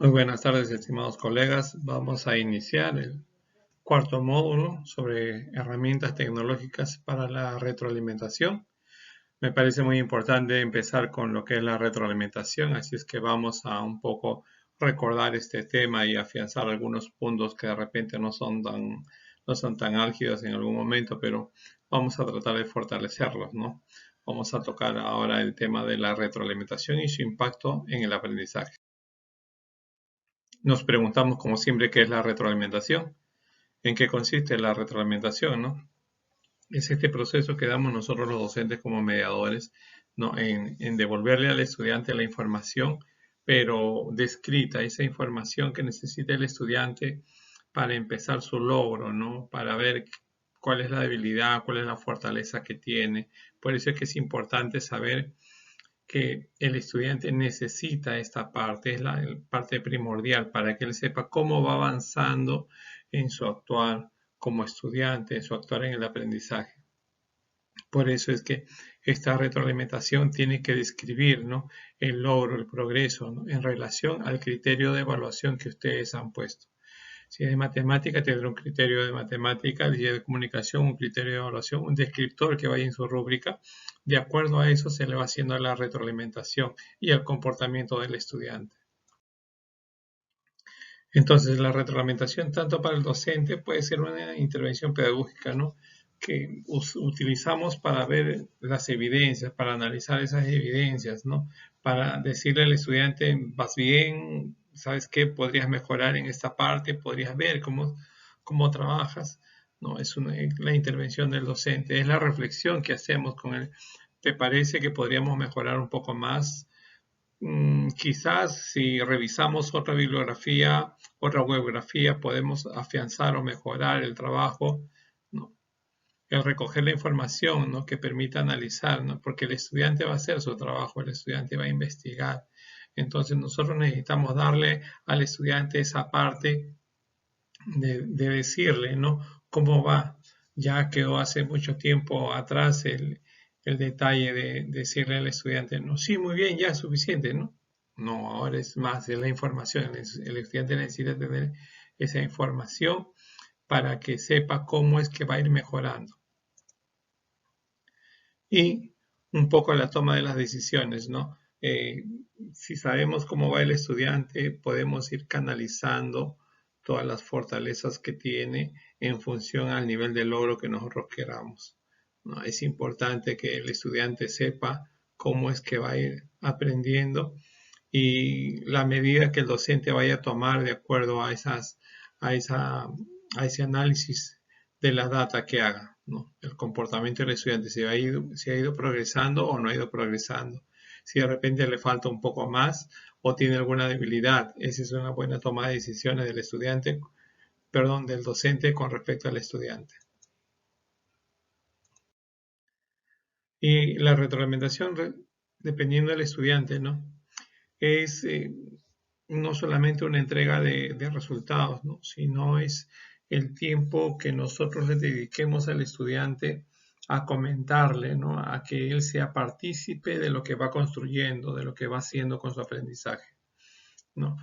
Muy buenas tardes, estimados colegas. Vamos a iniciar el cuarto módulo sobre herramientas tecnológicas para la retroalimentación. Me parece muy importante empezar con lo que es la retroalimentación, así es que vamos a un poco recordar este tema y afianzar algunos puntos que de repente no son tan álgidos en algún momento, pero vamos a tratar de fortalecerlos, ¿no? Vamos a tocar ahora el tema de la retroalimentación y su impacto en el aprendizaje. Nos preguntamos, como siempre, qué es la retroalimentación, en qué consiste la retroalimentación, ¿no? Es este proceso que damos nosotros los docentes como mediadores, ¿no? En devolverle al estudiante la información, pero descrita, esa información que necesita el estudiante para empezar su logro, ¿no? Para ver cuál es la debilidad, cuál es la fortaleza que tiene. Por eso es que es importante saber que el estudiante necesita esta parte, es la parte primordial para que él sepa cómo va avanzando en su actuar como estudiante, en su actuar en el aprendizaje. Por eso es que esta retroalimentación tiene que describir, ¿no?, el logro, el progreso, ¿no?, en relación al criterio de evaluación que ustedes han puesto. Si es de matemática, tendrá un criterio de matemática, si es de comunicación, un criterio de evaluación, un descriptor que vaya en su rúbrica. De acuerdo a eso se le va haciendo la retroalimentación y el comportamiento del estudiante. Entonces, la retroalimentación, tanto para el docente, puede ser una intervención pedagógica, ¿no?, que utilizamos para ver las evidencias, para analizar esas evidencias, ¿no?, para decirle al estudiante, vas bien, ¿sabes qué? Podrías mejorar en esta parte, podrías ver cómo trabajas, ¿no? Es la intervención del docente, es la reflexión que hacemos con él. ¿Te parece que podríamos mejorar un poco más? Quizás si revisamos otra bibliografía, otra webgrafía, podemos afianzar o mejorar el trabajo, ¿no? El recoger la información, ¿no?, que permita analizar, ¿no?, porque el estudiante va a hacer su trabajo, el estudiante va a investigar. Entonces nosotros necesitamos darle al estudiante esa parte de decirle, ¿no?, cómo va. Ya quedó hace mucho tiempo atrás el detalle de decirle al estudiante, no, sí, muy bien, ya es suficiente, ¿no? No, ahora es más de la información. El estudiante necesita tener esa información para que sepa cómo es que va a ir mejorando. Y un poco la toma de las decisiones, ¿no? Si sabemos cómo va el estudiante, podemos ir canalizando todas las fortalezas que tiene en función al nivel de logro que nosotros queramos, ¿no? Es importante que el estudiante sepa cómo es que va a ir aprendiendo y la medida que el docente vaya a tomar de acuerdo a ese análisis de la data que haga, ¿no? El comportamiento del estudiante, si ha ido progresando o no ha ido progresando, si de repente le falta un poco más o tiene alguna debilidad. Esa es una buena toma de decisiones del del docente con respecto al estudiante. Y la retroalimentación, dependiendo del estudiante, ¿no?, es no solamente una entrega de resultados, ¿no?, sino es el tiempo que nosotros le dediquemos al estudiante a comentarle, ¿no?, a que él sea partícipe de lo que va construyendo, de lo que va haciendo con su aprendizaje, ¿no?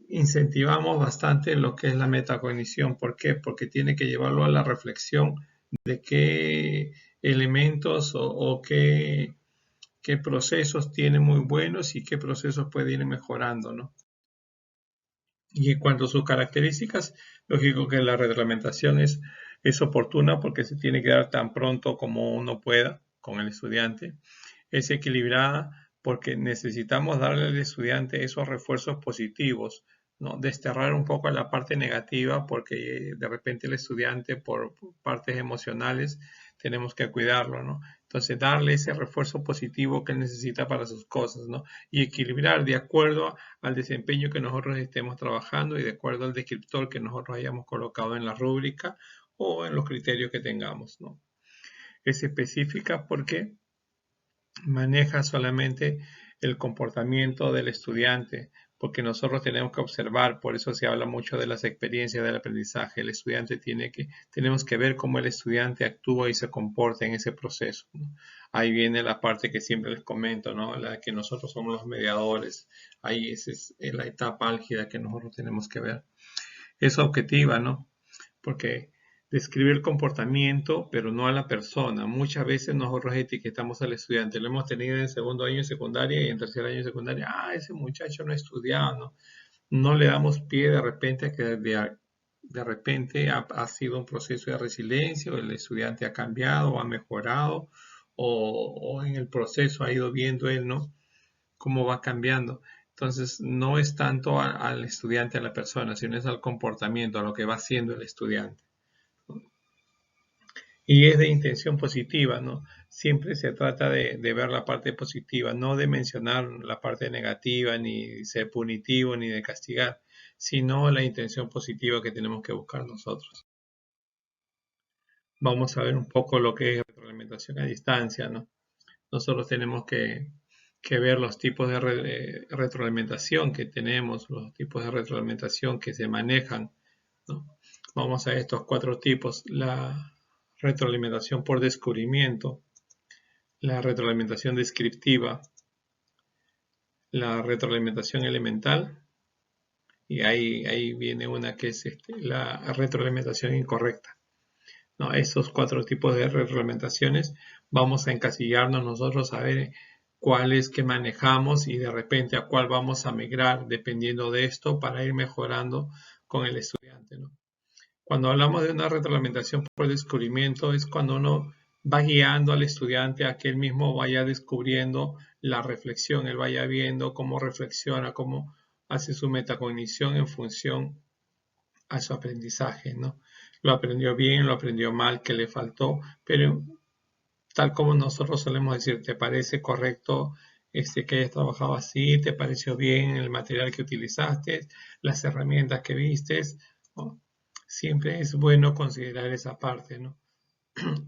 Incentivamos bastante lo que es la metacognición. ¿Por qué? Porque tiene que llevarlo a la reflexión de qué elementos o qué procesos tiene muy buenos y qué procesos puede ir mejorando, ¿no? Y en cuanto a sus características, lógico que la reglamentación es oportuna porque se tiene que dar tan pronto como uno pueda con el estudiante. Es equilibrada porque necesitamos darle al estudiante esos refuerzos positivos, ¿no? Desterrar un poco la parte negativa porque de repente el estudiante por partes emocionales tenemos que cuidarlo, ¿no? Entonces darle ese refuerzo positivo que él necesita para sus cosas, ¿no? Y equilibrar de acuerdo al desempeño que nosotros estemos trabajando y de acuerdo al descriptor que nosotros hayamos colocado en la rúbrica o en los criterios que tengamos, ¿no? Es específica porque maneja solamente el comportamiento del estudiante, porque nosotros tenemos que observar, por eso se habla mucho de las experiencias del aprendizaje. El estudiante tenemos que ver cómo el estudiante actúa y se comporta en ese proceso, ¿no? Ahí viene la parte que siempre les comento, ¿no? La que nosotros somos los mediadores. Ahí esa es la etapa álgida que nosotros tenemos que ver. Es objetiva, ¿no? Porque describe el comportamiento, pero no a la persona. Muchas veces nosotros etiquetamos al estudiante. Lo hemos tenido en segundo año de secundaria y en tercer año de secundaria. Ah, ese muchacho no ha estudiado, ¿no? No le damos pie de repente a que de repente ha sido un proceso de resiliencia, o el estudiante ha cambiado o ha mejorado, o en el proceso ha ido viendo él, ¿no? Cómo va cambiando. Entonces, no es tanto al estudiante, a la persona, sino es al comportamiento, a lo que va haciendo el estudiante. Y es de intención positiva, ¿no? Siempre se trata de ver la parte positiva, no de mencionar la parte negativa, ni ser punitivo, ni de castigar, sino la intención positiva que tenemos que buscar nosotros. Vamos a ver un poco lo que es retroalimentación a distancia, ¿no? Nosotros tenemos que ver los tipos de retroalimentación que tenemos, los tipos de retroalimentación que se manejan, ¿no? Vamos a estos 4 tipos: la retroalimentación por descubrimiento, la retroalimentación descriptiva, la retroalimentación elemental, y ahí viene una que es la retroalimentación incorrecta, ¿no? Estos 4 tipos de retroalimentaciones vamos a encasillarnos nosotros a ver cuáles que manejamos y de repente a cuál vamos a migrar dependiendo de esto para ir mejorando con el estudiante, ¿no? Cuando hablamos de una retroalimentación por descubrimiento es cuando uno va guiando al estudiante a que él mismo vaya descubriendo la reflexión, él vaya viendo cómo reflexiona, cómo hace su metacognición en función a su aprendizaje, ¿no? Lo aprendió bien, lo aprendió mal, qué le faltó, pero tal como nosotros solemos decir, ¿te parece correcto que hayas trabajado así? ¿Te pareció bien el material que utilizaste? ¿Las herramientas que vistes? ¿No? Siempre es bueno considerar esa parte, ¿no?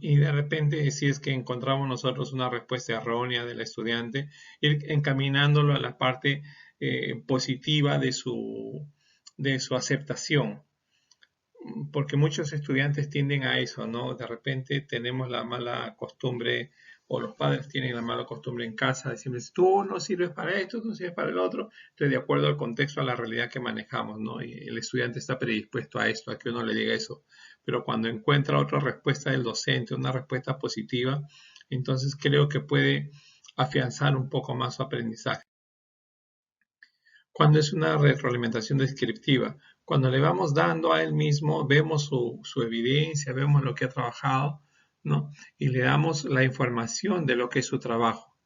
Y de repente, si es que encontramos nosotros una respuesta errónea del estudiante, ir encaminándolo a la parte positiva de su aceptación, porque muchos estudiantes tienden a eso, ¿no? De repente tenemos la mala costumbre, o los padres tienen la mala costumbre en casa de decirles, tú no sirves para esto, tú no sirves para el otro. Entonces, de acuerdo al contexto, a la realidad que manejamos, ¿no? Y el estudiante está predispuesto a esto, a que uno le diga eso. Pero cuando encuentra otra respuesta del docente, una respuesta positiva, entonces creo que puede afianzar un poco más su aprendizaje. Cuando es una retroalimentación descriptiva, cuando le vamos dando a él mismo, vemos su evidencia, vemos lo que ha trabajado, ¿no? Y le damos la información de lo que es su trabajo.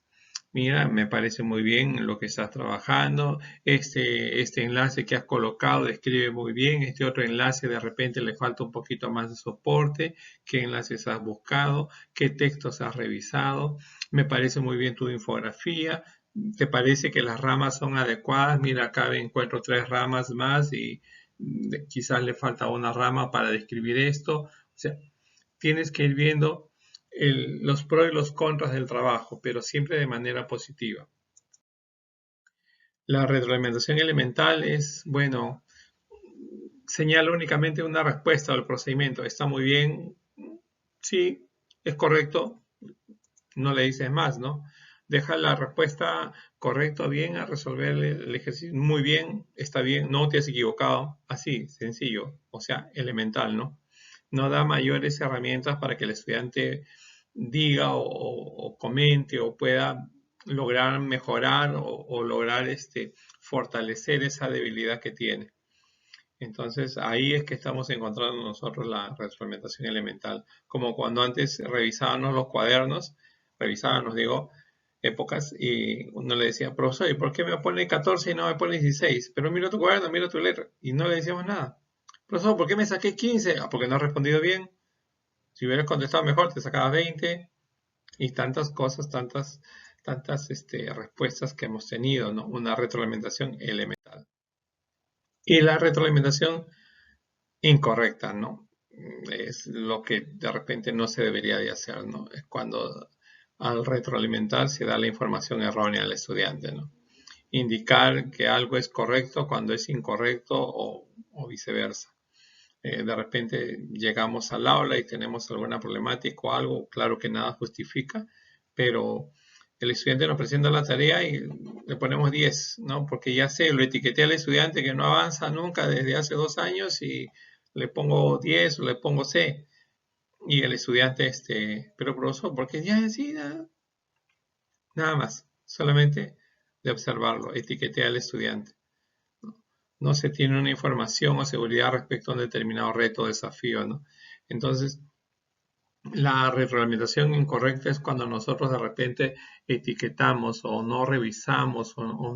Mira, me parece muy bien lo que estás trabajando, este enlace que has colocado describe muy bien, este otro enlace de repente le falta un poquito más de soporte, qué enlaces has buscado, qué textos has revisado, me parece muy bien tu infografía, ¿te parece que las ramas son adecuadas? Mira, acá encuentro 3 ramas más y quizás le falta una rama para describir esto. O sea, tienes que ir viendo los pros y los contras del trabajo, pero siempre de manera positiva. La retroalimentación elemental es, bueno, señala únicamente una respuesta al procedimiento. Está muy bien, sí, es correcto, no le dices más, ¿no? Deja la respuesta correcta, bien, a resolver el ejercicio. Muy bien, está bien, no te has equivocado. Así, sencillo, o sea, elemental, ¿no? No da mayores herramientas para que el estudiante diga o comente o pueda lograr mejorar o lograr fortalecer esa debilidad que tiene. Entonces ahí es que estamos encontrando nosotros la retroalimentación elemental, como cuando antes revisábamos los cuadernos, revisábamos, digo, épocas, y uno le decía, profesor, ¿y por qué me pone 14 y no me pone 16? Pero mira tu cuaderno, mira tu letra, y no le decíamos nada. Profesor, ¿por qué me saqué 15? Ah, porque no has respondido bien. Si hubieras contestado mejor, te sacabas 20, y tantas cosas, tantas respuestas que hemos tenido, ¿no? Una retroalimentación elemental. Y la retroalimentación incorrecta, ¿no? Es lo que de repente no se debería de hacer, ¿no? Es cuando al retroalimentar se da la información errónea al estudiante, ¿no? indicar que algo es correcto cuando es incorrecto o viceversa. De repente llegamos al aula y tenemos alguna problemática o algo, claro que nada justifica, pero el estudiante nos presenta la tarea y le ponemos 10, ¿no? Porque ya sé, lo etiqueté al estudiante que no avanza nunca desde hace 2 años y le pongo 10 o le pongo C. Y el estudiante, pero profesor, porque ya decida, nada más, solamente de observarlo, etiqueté al estudiante. No se tiene una información o seguridad respecto a un determinado reto o desafío, ¿no? Entonces, la retroalimentación incorrecta es cuando nosotros de repente etiquetamos o no revisamos o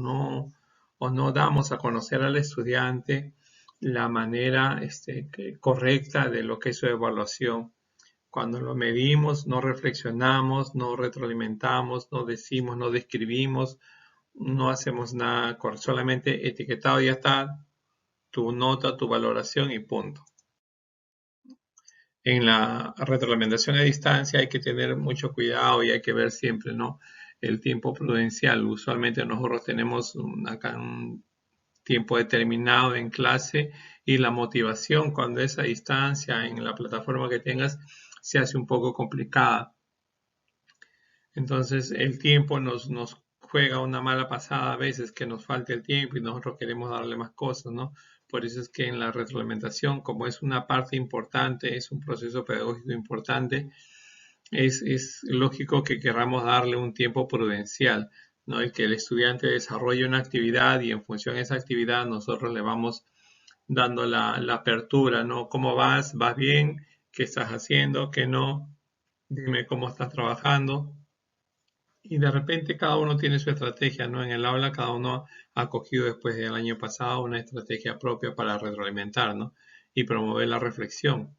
no damos a conocer al estudiante la manera correcta de lo que es su evaluación. Cuando lo medimos, no reflexionamos, no retroalimentamos, no decimos, no describimos, no hacemos nada, solamente etiquetado y ya está, tu nota, tu valoración y punto. En la retroalimentación a distancia hay que tener mucho cuidado y hay que ver siempre, ¿no? El tiempo prudencial. Usualmente nosotros tenemos acá un tiempo determinado en clase y la motivación cuando es a distancia en la plataforma que tengas se hace un poco complicada. Entonces el tiempo nos juega una mala pasada a veces que nos falta el tiempo y nosotros queremos darle más cosas, ¿no? Por eso es que en la retroalimentación, como es una parte importante, es un proceso pedagógico importante, es lógico que queramos darle un tiempo prudencial, ¿no? Y que el estudiante desarrolle una actividad y en función de esa actividad nosotros le vamos dando la apertura, ¿no? ¿Cómo vas? ¿Vas bien? ¿Qué estás haciendo? ¿Qué no? Dime cómo estás trabajando. Y de repente cada uno tiene su estrategia, ¿no? En el aula cada uno ha cogido después del año pasado una estrategia propia para retroalimentar, ¿no? Y promover la reflexión.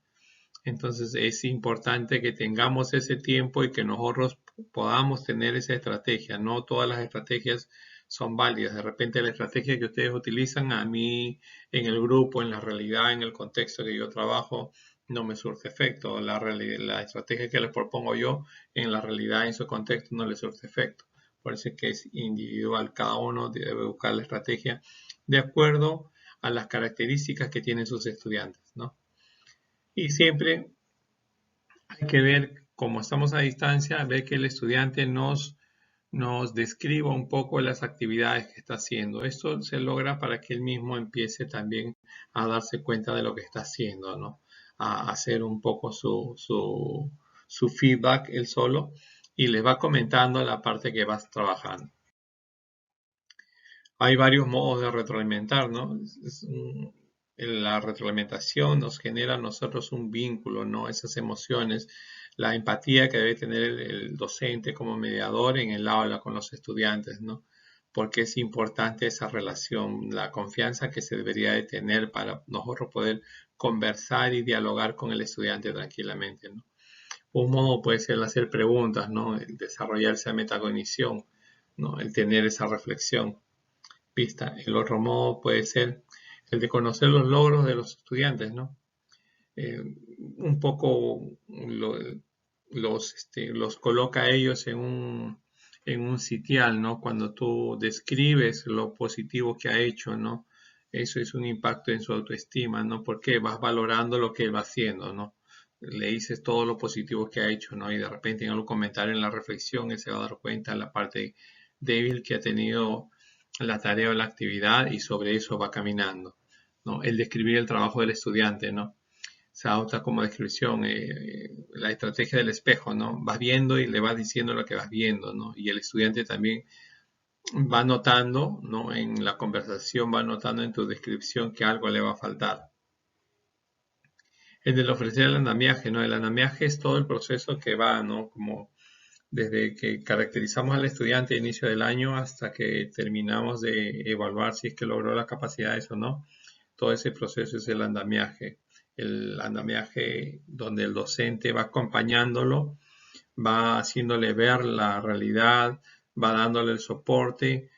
Entonces es importante que tengamos ese tiempo y que nosotros podamos tener esa estrategia. No todas las estrategias son válidas. De repente la estrategia que ustedes utilizan a mí en el grupo, en la realidad, en el contexto que yo trabajo, no me surte efecto. La estrategia que les propongo yo en la realidad, en su contexto, no le surte efecto. Por eso es que es individual. Cada uno debe buscar la estrategia de acuerdo a las características que tienen sus estudiantes, ¿no? Y siempre hay que ver, como estamos a distancia, ver que el estudiante nos describa un poco las actividades que está haciendo. Esto se logra para que él mismo empiece también a darse cuenta de lo que está haciendo, ¿no? A hacer un poco su feedback él solo y les va comentando la parte que vas trabajando. Hay varios modos de retroalimentar, ¿no? La retroalimentación nos genera a nosotros un vínculo, ¿no? Esas emociones, la empatía que debe tener el docente como mediador en el aula con los estudiantes, ¿no? Porque es importante esa relación, la confianza que se debería de tener para nosotros poder conversar y dialogar con el estudiante tranquilamente, ¿no? Un modo puede ser hacer preguntas, ¿no? El desarrollar esa metacognición, ¿no? El tener esa reflexión pista. El otro modo puede ser el de conocer los logros de los estudiantes, ¿no? Eh, un poco los coloca a ellos en un sitial, ¿no? Cuando tú describes lo positivo que ha hecho, ¿no? Eso es un impacto en su autoestima, ¿no? Porque vas valorando lo que él va haciendo, ¿no? Le dices todo lo positivo que ha hecho, ¿no? Y de repente en algún comentario en la reflexión él se va a dar cuenta de la parte débil que ha tenido la tarea o la actividad y sobre eso va caminando, ¿no? El describir el trabajo del estudiante, ¿no? Se adopta como descripción la estrategia del espejo, ¿no? Vas viendo y le vas diciendo lo que vas viendo, ¿no? Y el estudiante también va notando, ¿no? En la conversación va notando en tu descripción que algo le va a faltar. El del ofrecer el andamiaje, ¿no? El andamiaje es todo el proceso que va, ¿no? Como desde que caracterizamos al estudiante a inicio del año hasta que terminamos de evaluar si es que logró las capacidades o no. Todo ese proceso es el andamiaje donde el docente va acompañándolo, va haciéndole ver la realidad, va dándole el soporte,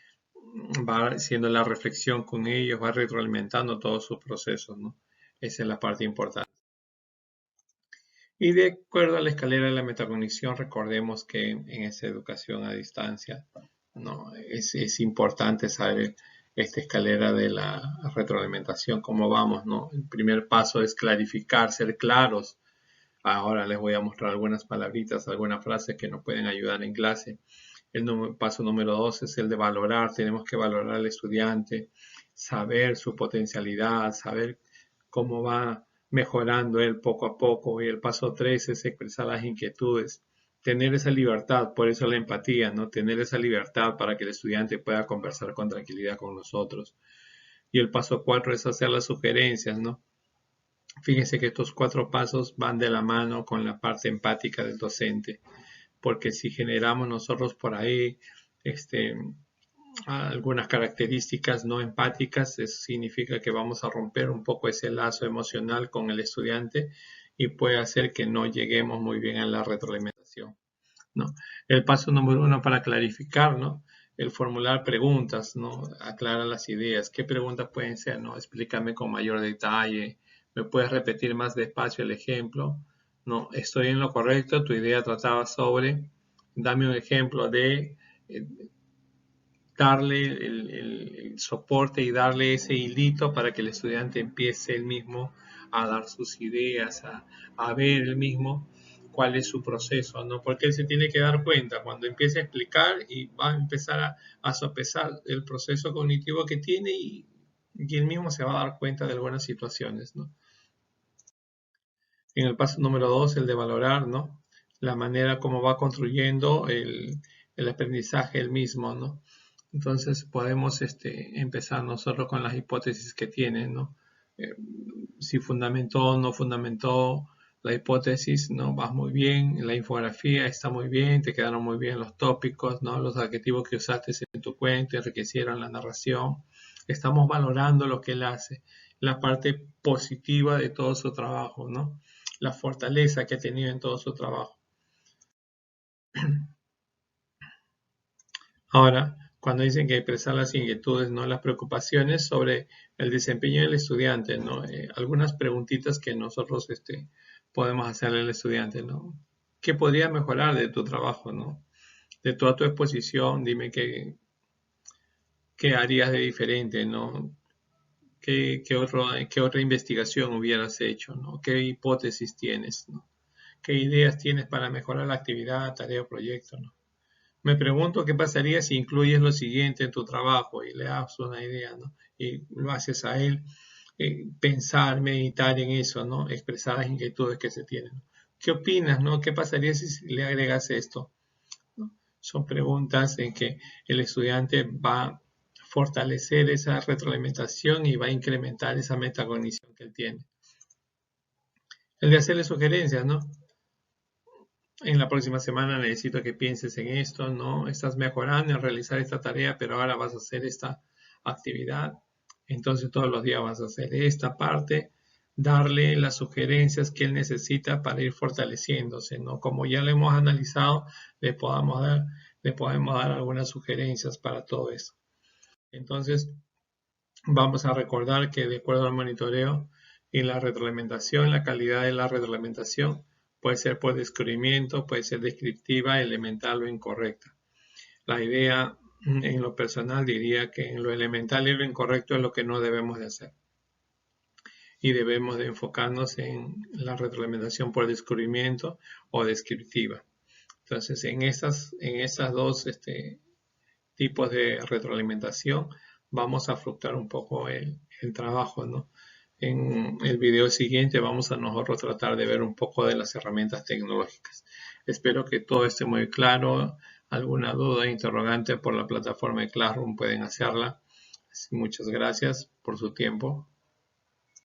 va haciendo la reflexión con ellos, va retroalimentando todos sus procesos, ¿no? Esa es la parte importante. Y de acuerdo a la escalera de la metacognición, recordemos que en esa educación a distancia ¿no? Es importante saber esta escalera de la retroalimentación, cómo vamos, ¿no? El primer paso es clarificar, ser claros. Ahora les voy a mostrar algunas palabritas, algunas frases que nos pueden ayudar en clase. Paso número 2 es el de valorar. Tenemos que valorar al estudiante, saber su potencialidad, saber cómo va mejorando él poco a poco. Y el paso 3 es expresar las inquietudes, tener esa libertad, por eso la empatía, ¿no? Tener esa libertad para que el estudiante pueda conversar con tranquilidad con nosotros. Y el paso 4 es hacer las sugerencias, ¿no? Fíjense que estos 4 pasos van de la mano con la parte empática del docente, porque si generamos nosotros por ahí algunas características no empáticas, eso significa que vamos a romper un poco ese lazo emocional con el estudiante y puede hacer que no lleguemos muy bien a la retroalimentación, ¿no? El paso número 1 para clarificar, ¿no? El formular preguntas, ¿no? Aclara las ideas. ¿Qué preguntas pueden ser, no? Explícame con mayor detalle. ¿Me puedes repetir más despacio el ejemplo? No, estoy en lo correcto. Tu idea trataba sobre, dame un ejemplo de darle el soporte y darle ese hilito para que el estudiante empiece él mismo a dar sus ideas, a ver él mismo cuál es su proceso, ¿no? Porque él se tiene que dar cuenta cuando empiece a explicar y va a empezar a sopesar el proceso cognitivo que tiene y él mismo se va a dar cuenta de algunas situaciones, ¿no? En el paso número 2, el de valorar, ¿no? La manera como va construyendo el aprendizaje él mismo, ¿no? Entonces podemos empezar nosotros con las hipótesis que tiene, ¿no? Si fundamentó o no fundamentó la hipótesis, ¿no? Vas muy bien, la infografía está muy bien, te quedaron muy bien los tópicos, ¿no? Los adjetivos que usaste en tu cuento enriquecieron la narración. Estamos valorando lo que él hace, la parte positiva de todo su trabajo, ¿no? La fortaleza que ha tenido en todo su trabajo. Ahora, cuando dicen que expresar las inquietudes, ¿no? Las preocupaciones sobre el desempeño del estudiante, ¿no? Algunas preguntitas que nosotros podemos hacerle al estudiante, ¿no? ¿Qué podría mejorar de tu trabajo, ¿no? De toda tu exposición, dime qué harías de diferente, ¿no? ¿Qué otra investigación hubieras hecho, ¿no? ¿Qué hipótesis tienes, ¿no? ¿Qué ideas tienes para mejorar la actividad, tarea o proyecto, ¿no? Me pregunto qué pasaría si incluyes lo siguiente en tu trabajo y le das una idea, ¿no? Y lo haces a él pensar, meditar en eso, ¿no? Expresar las inquietudes que se tienen. ¿Qué opinas, no? ¿Qué pasaría si le agregas esto? ¿No? Son preguntas en que el estudiante va a fortalecer esa retroalimentación y va a incrementar esa metacognición que él tiene. El de hacerle sugerencias, ¿no? En la próxima semana necesito que pienses en esto, ¿no? Estás mejorando en realizar esta tarea, pero ahora vas a hacer esta actividad. Entonces todos los días vas a hacer esta parte, darle las sugerencias que él necesita para ir fortaleciéndose, ¿no? Como ya lo hemos analizado, le podemos dar algunas sugerencias para todo eso. Entonces, vamos a recordar que de acuerdo al monitoreo y la retroalimentación, la calidad de la retroalimentación puede ser por descubrimiento, puede ser descriptiva, elemental o incorrecta. La idea en lo personal diría que en lo elemental y lo incorrecto es lo que no debemos de hacer. Y debemos de enfocarnos en la retroalimentación por descubrimiento o descriptiva. Entonces, en estas dos tipos de retroalimentación vamos a fructar un poco el trabajo, ¿no? En el video siguiente vamos a nosotros tratar de ver un poco de las herramientas tecnológicas. Espero que todo esté muy claro. Alguna duda, interrogante por la plataforma de Classroom pueden hacerla. Muchas gracias por su tiempo.